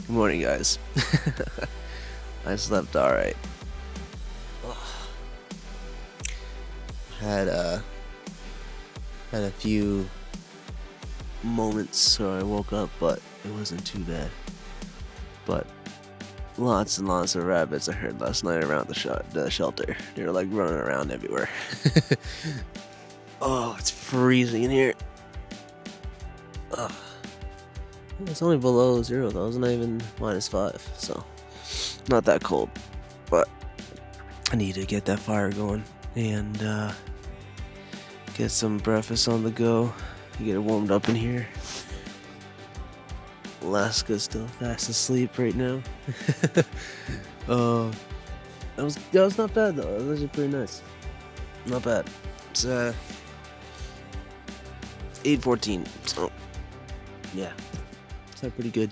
Good morning, guys. I slept alright. Had a few moments where I woke up, but it wasn't too bad. But lots and lots of rabbits I heard last night around the shelter. They were like running around everywhere. Oh, it's freezing in here. Ugh. It's only below 0 though. It's not even -5, so not that cold. But I need to get that fire going and get some breakfast on the go. Get it warmed up in here. Alaska's still fast asleep right now. That was not bad though. That was actually pretty nice. Not bad. It's 8:14. So yeah. That's pretty good.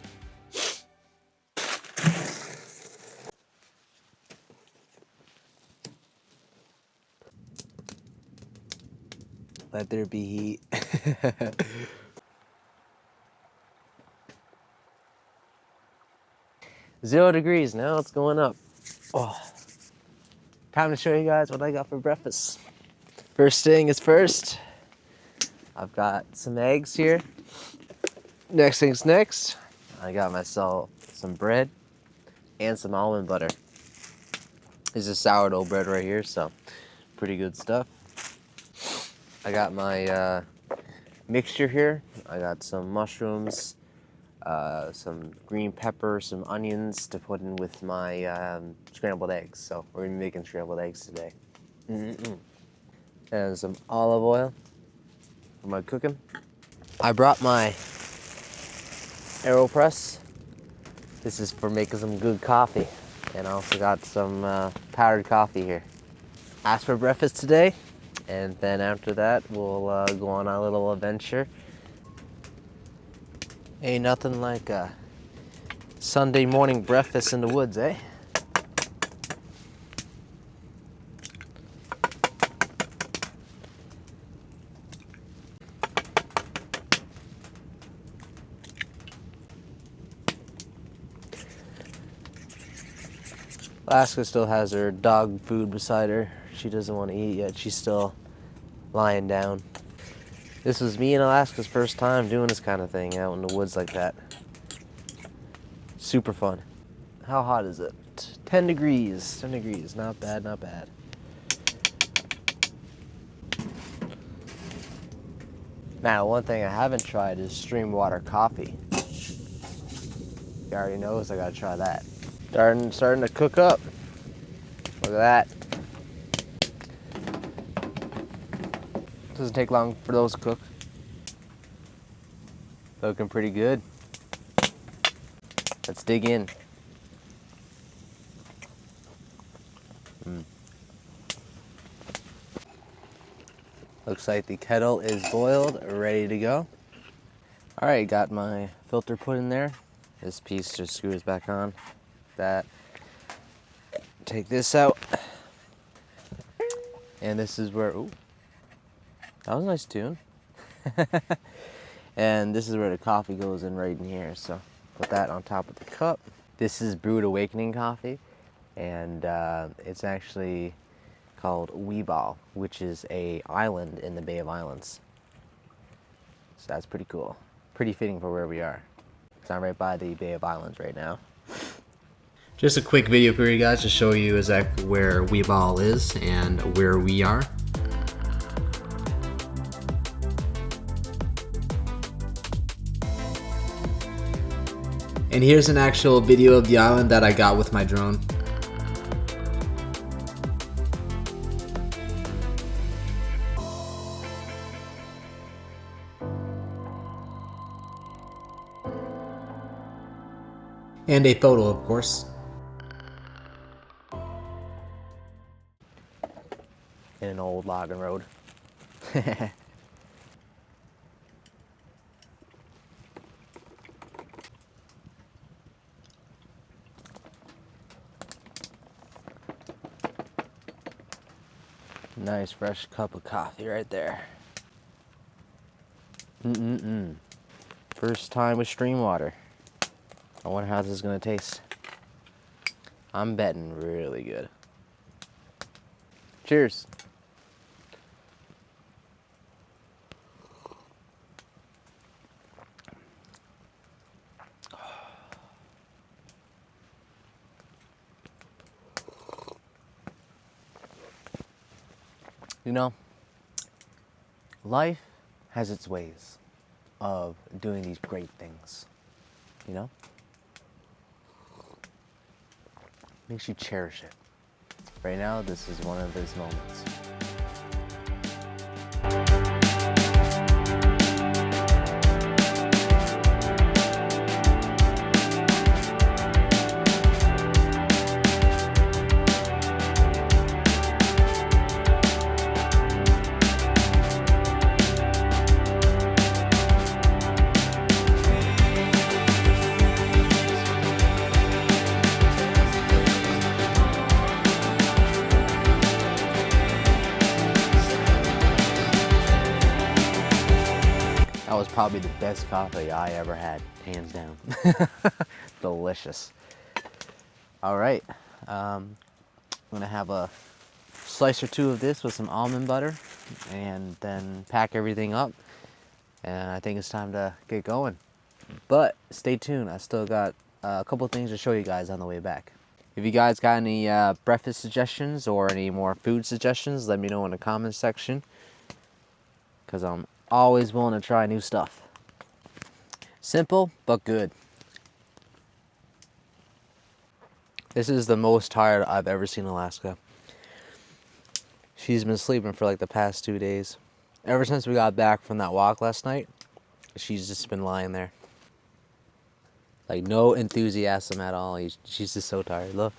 Let there be heat. 0 degrees now, it's going up. Oh. Time to show you guys what I got for breakfast. First thing is first. I've got some eggs here. Next thing's next. I got myself some bread and some almond butter. This is sourdough bread right here, so pretty good stuff. I got my mixture here. I got some mushrooms, some green pepper, some onions to put in with my scrambled eggs. So we're gonna be making scrambled eggs today. And some olive oil for my cooking. I brought my AeroPress. This is for making some good coffee. And I also got some powdered coffee here. As for breakfast today, and then after that, we'll go on a little adventure. Ain't nothing like a Sunday morning breakfast in the woods, eh? Alaska still has her dog food beside her. She doesn't want to eat yet. She's still lying down. This was me and Alaska's first time doing this kind of thing out in the woods like that. Super fun. How hot is it? 10 degrees. 10 degrees. Not bad, not bad. Now, one thing I haven't tried is stream water coffee. You already knows I gotta try that. Starting to cook up. Look at that. Doesn't take long for those to cook. Looking pretty good. Let's dig in. Looks like the kettle is boiled, ready to go. All right, got my filter put in there. This piece just screws back on. That. Take this out. And this is where, ooh, that was a nice tune. And this is where the coffee goes in right in here. So put that on top of the cup. This is Brewed Awakening coffee. And it's actually called Weeball, which is a island in the Bay of Islands. So that's pretty cool. Pretty fitting for where we are. So I'm right by the Bay of Islands right now. Just a quick video for you guys to show you exactly where Weeball is and where we are. And here's an actual video of the island that I got with my drone. And a photo, of course. In an old logging road. Nice fresh cup of coffee right there. First time with stream water. I wonder how this is gonna taste. I'm betting really good. Cheers. You know, life has its ways of doing these great things, you know? Makes you cherish it. Right now, this is one of those moments. That was probably the best coffee I ever had, hands down. Delicious. All right, I'm gonna have a slice or two of this with some almond butter and then pack everything up. And I think it's time to get going. But stay tuned, I still got a couple things to show you guys on the way back. If you guys got any breakfast suggestions or any more food suggestions, let me know in the comments section, because I'm always willing to try new stuff. Simple, but good. This is the most tired I've ever seen Alaska. She's been sleeping for like the past 2 days. Ever since we got back from that walk last night, she's just been lying there. Like no enthusiasm at all. She's just so tired. Look.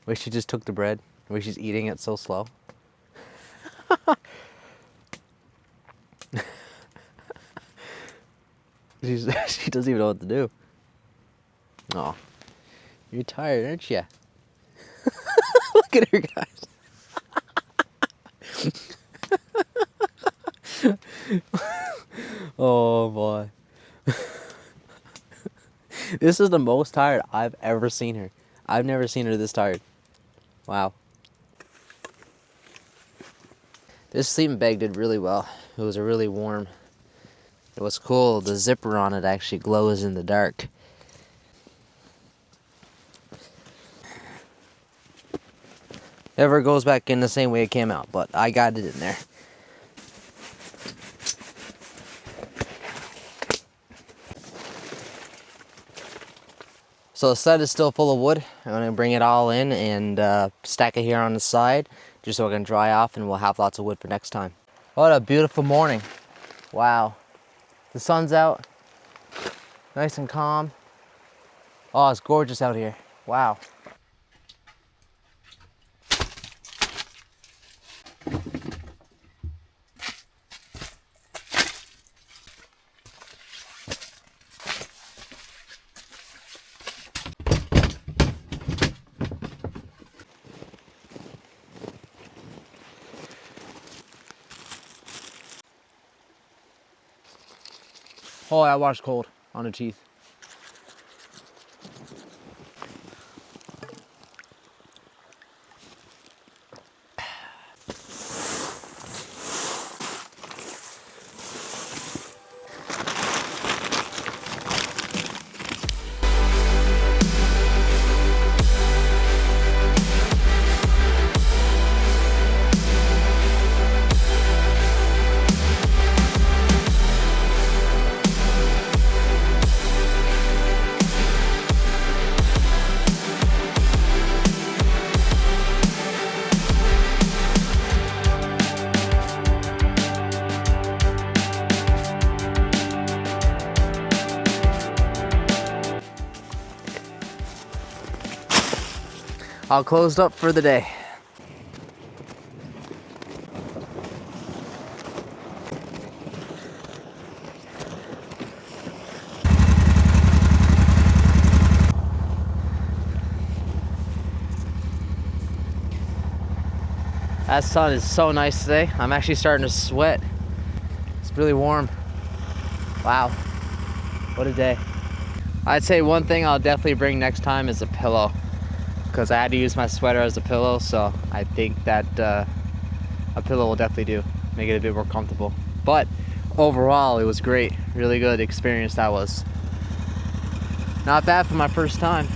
Wish she just took the bread. Wish she's eating it so slow. She doesn't even know what to do. Oh, you're tired, aren't you? Look at her, guys. Oh boy. This is the most tired I've ever seen her. I've never seen her this tired. Wow. This sleeping bag did really well. It was a really warm. It was cool. The zipper on it actually glows in the dark. Never goes back in the same way it came out, but I got it in there. So the sled is still full of wood. I'm gonna bring it all in and stack it here on the side, just so it can dry off and we'll have lots of wood for next time. What a beautiful morning. Wow. The sun's out, nice and calm. Oh, it's gorgeous out here. Wow. Oh, that water's cold on the teeth. All closed up for the day. That sun is so nice today. I'm actually starting to sweat. It's really warm. Wow, what a day. I'd say one thing I'll definitely bring next time is a pillow, because I had to use my sweater as a pillow, so I think that a pillow will definitely do, make it a bit more comfortable. But overall, it was great, really good experience that was. Not bad for my first time.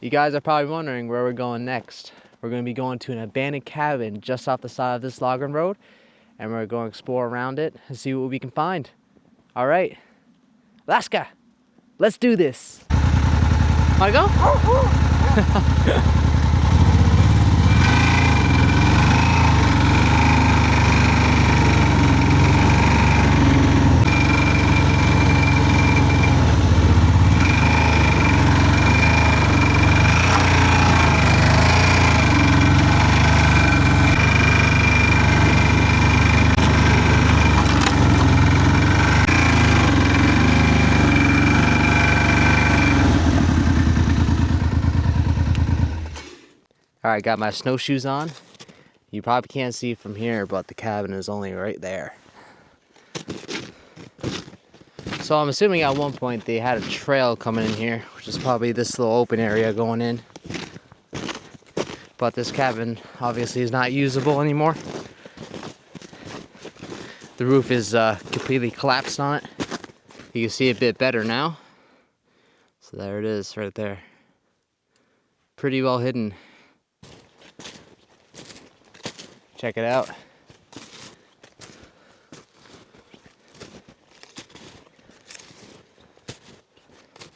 You guys are probably wondering where we're going next. We're going to be going to an abandoned cabin just off the side of this logging road, and we're going to explore around it and see what we can find. All right, Alaska. Let's do this. Wanna go? All right, got my snowshoes on. You probably can't see from here, but the cabin is only right there. So I'm assuming at one point they had a trail coming in here, which is probably this little open area going in. But this cabin obviously is not usable anymore. The roof is completely collapsed on it. You can see it a bit better now. So there it is right there. Pretty well hidden. Check it out.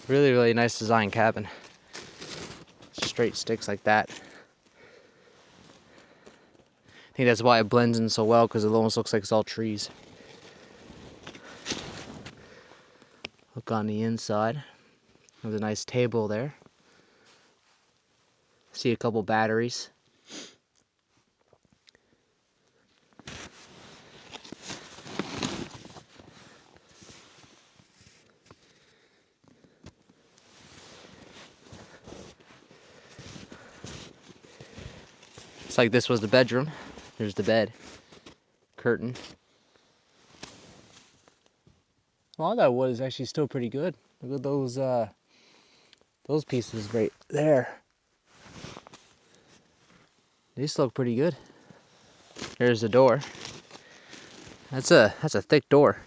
Really, really nice design cabin. Straight sticks like that. I think that's why it blends in so well, because it almost looks like it's all trees. Look on the inside. There's a nice table there. See a couple batteries. It's like this was the bedroom. There's the bed. Curtain. A lot of that wood is actually still pretty good. Look at those pieces right there. They still look pretty good. There's the door. That's a thick door.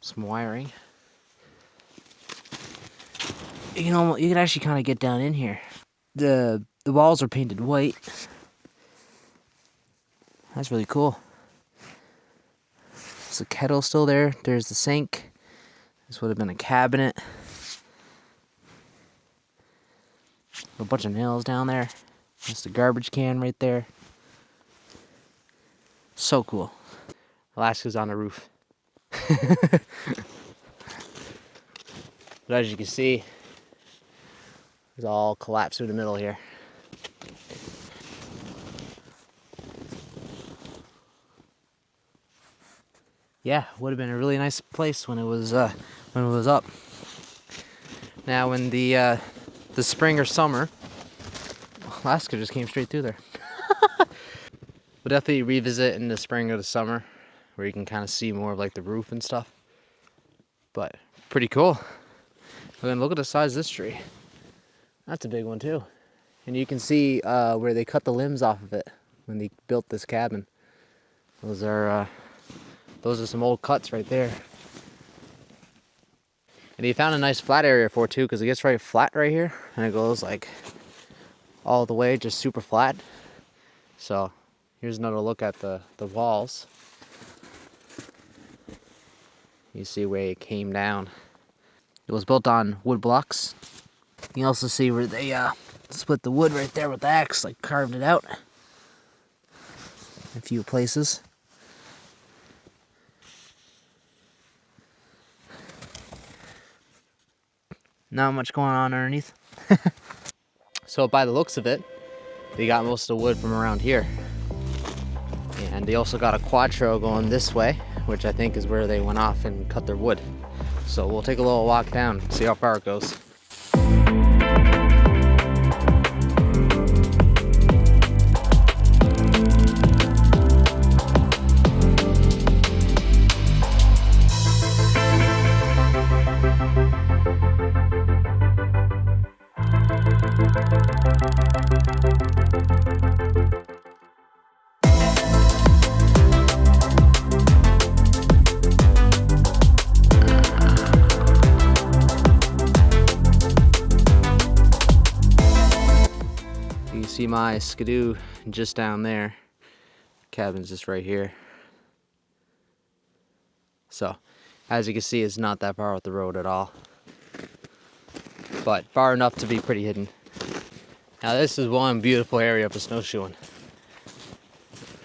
Some wiring. You can actually kind of get down in here. The walls are painted white. That's really cool. There's a kettle still there. There's the sink. This would have been a cabinet. A bunch of nails down there. That's the garbage can right there. So cool. Alaska's on the roof. But as you can see, it's all collapsed through the middle here. Yeah, would have been a really nice place when it was up. Now, in the spring or summer, Alaska just came straight through there. We'll definitely revisit in the spring or the summer, where you can kind of see more of like the roof and stuff. But pretty cool. And then look at the size of this tree. That's a big one too. And you can see where they cut the limbs off of it when they built this cabin. Those are some old cuts right there. And he found a nice flat area for it too, because it gets right flat right here, and it goes like all the way, just super flat. So here's another look at the walls. You see where it came down. It was built on wood blocks. You can also see where they split the wood right there with the axe, like carved it out in a few places. Not much going on underneath. So by the looks of it, they got most of the wood from around here. And they also got a quad trail going this way, which I think is where they went off and cut their wood. So we'll take a little walk down, see how far it goes. see my skidoo just down there. Cabin's just right here. So, as you can see, it's not that far off the road at all. But far enough to be pretty hidden. Now this is one beautiful area for snowshoeing.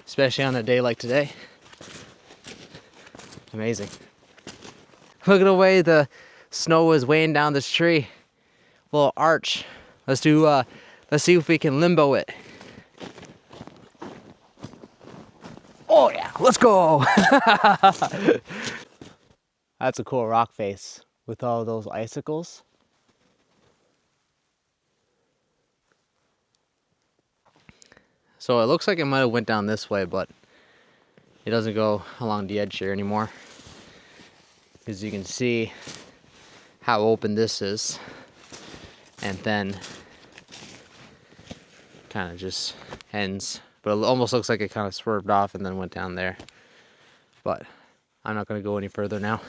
Especially on a day like today. Amazing. Look at the way the snow is weighing down this tree. Little arch. Let's see if we can limbo it. Oh yeah, let's go! That's a cool rock face with all those icicles. So it looks like it might have went down this way, but it doesn't go along the edge here anymore. As you can see how open this is. And then kind of just ends. But it almost looks like it kind of swerved off and then went down there. But I'm not going to go any further now.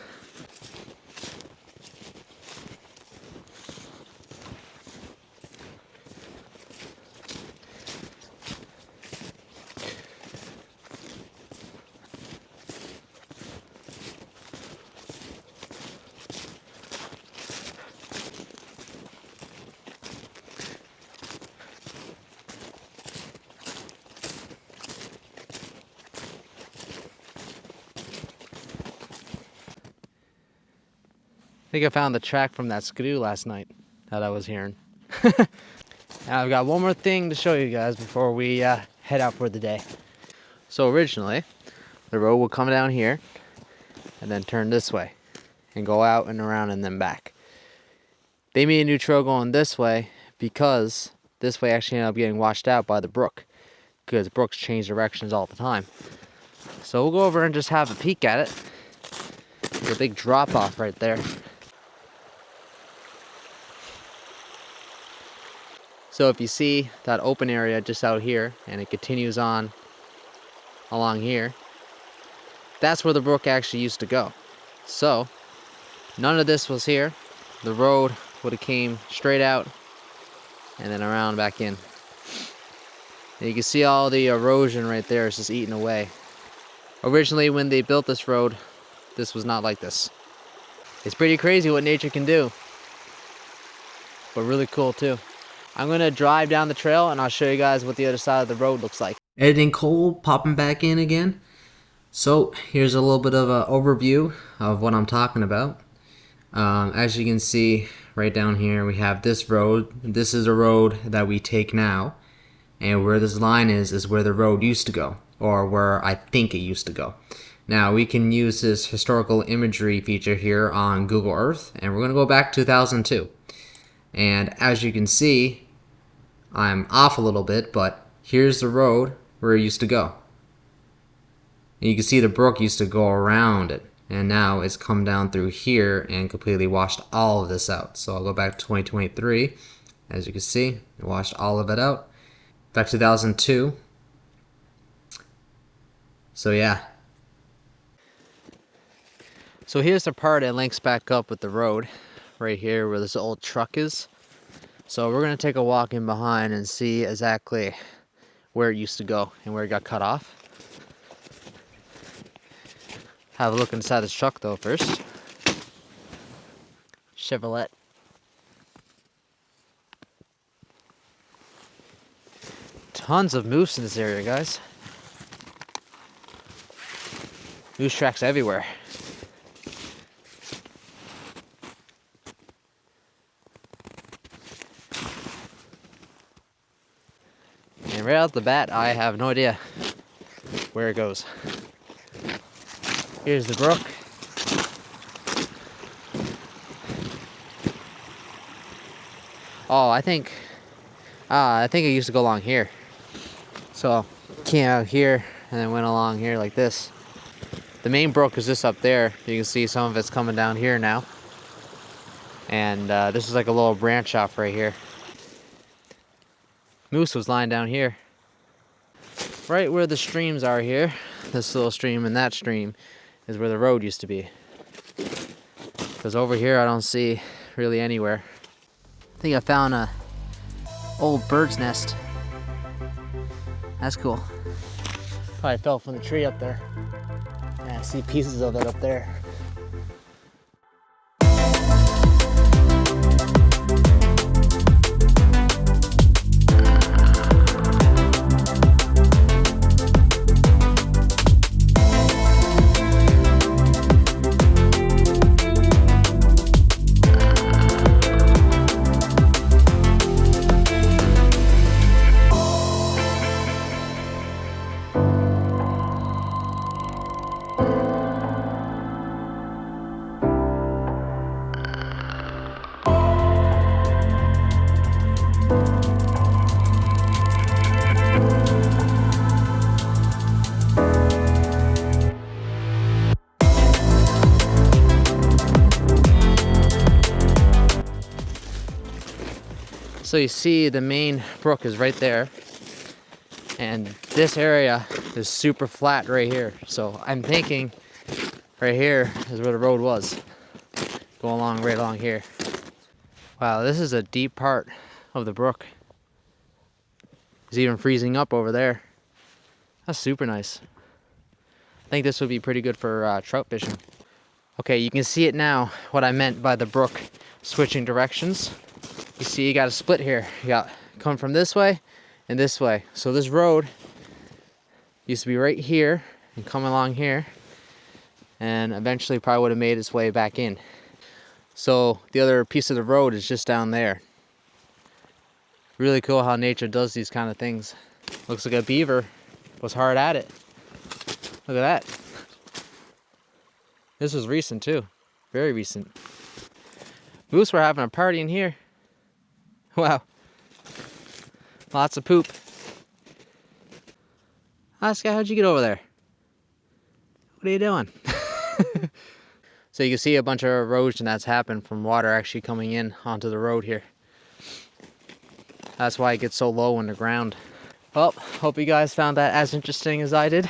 I think I found the track from that skidoo last night that I was hearing. Now I've got one more thing to show you guys before we head out for the day. So originally, the road would come down here and then turn this way and go out and around and then back. They made a new trail going this way because this way actually ended up getting washed out by the brook because brooks change directions all the time. So we'll go over and just have a peek at it. There's a big drop off right there. So if you see that open area just out here and it continues on along here, that's where the brook actually used to go. So none of this was here. The road would have came straight out and then around back in. And you can see all the erosion right there is just eating away. Originally when they built this road, this was not like this. It's pretty crazy what nature can do, but really cool too. I'm gonna drive down the trail and I'll show you guys what the other side of the road looks like. Editing Cole popping back in again. So here's a little bit of an overview of what I'm talking about. As you can see right down here, we have this road. This is a road that we take now, and where this line is where the road used to go, or where I think it used to go. Now we can use this historical imagery feature here on Google Earth, and we're gonna go back to 2002. And as you can see, I'm off a little bit, but here's the road where it used to go. And you can see the brook used to go around it, and now it's come down through here and completely washed all of this out. So I'll go back to 2023. As you can see, it washed all of it out. Back to 2002. So yeah. So here's the part that links back up with the road, right here where this old truck is. So we're gonna take a walk in behind and see exactly where it used to go and where it got cut off. Have a look inside this truck though first. Chevrolet. Tons of moose in this area, guys. Moose tracks everywhere. And right out the bat, I have no idea where it goes. Here's the brook. Oh, I think it used to go along here. So came out here and then went along here like this. The main brook is this up there. You can see some of it's coming down here now. And this is like a little branch off right here. Moose was lying down here. Right where the streams are here, this little stream and that stream is where the road used to be. Because over here I don't see really anywhere. I think I found a old bird's nest That's cool. Probably fell from the tree up there. Yeah, I see pieces of it up there. So you see the main brook is right there, and this area is super flat right here. So I'm thinking right here is where the road was. Go along right along here. Wow, this is a deep part of the brook. It's even freezing up over there. That's super nice. I think this would be pretty good for trout fishing. Okay, you can see it now, what I meant by the brook switching directions. You see you got a split here. You got come from this way and this way. So this road used to be right here and come along here, and eventually probably would have made its way back in. So the other piece of the road is just down there. Really cool how nature does these kind of things. Looks like a beaver was hard at it. Look at that. This was recent too. Very recent. Moose were having a party in here. Wow. Lots of poop. Oscar, how'd you get over there? What are you doing? So you can see a bunch of erosion that's happened from water actually coming in onto the road here. That's why it gets so low in the ground. Well, hope you guys found that as interesting as I did.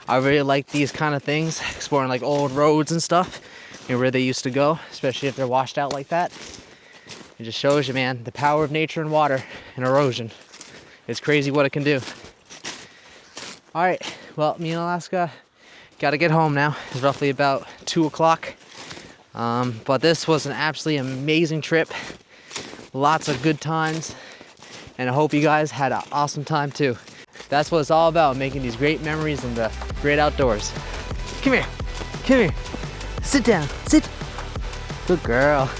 I really like these kind of things, exploring like old roads and stuff, and where they used to go, especially if they're washed out like that. It just shows you, man, the power of nature and water and erosion. It's crazy what it can do. All right, well, me and Alaska got to get home now. It's roughly about 2 o'clock. But this was an absolutely amazing trip. Lots of good times. And I hope you guys had an awesome time too. That's what it's all about, making these great memories in the great outdoors. Come here, come here. Sit down, sit. Good girl.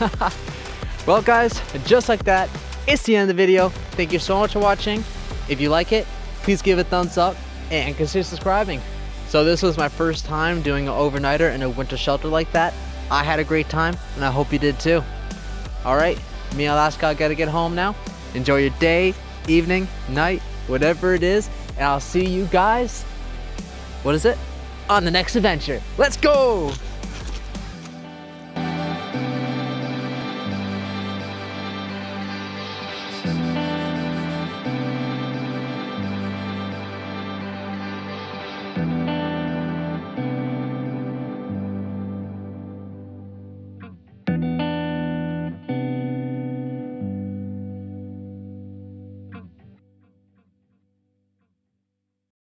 Well guys, just like that, it's the end of the video. Thank you so much for watching. If you like it, please give it a thumbs up and consider subscribing. So this was my first time doing an overnighter in a winter shelter like that. I had a great time and I hope you did too. All right, me and Alaska gotta get home now. Enjoy your day, evening, night, whatever it is, and I'll see you guys, what is it? On the next adventure. Let's go!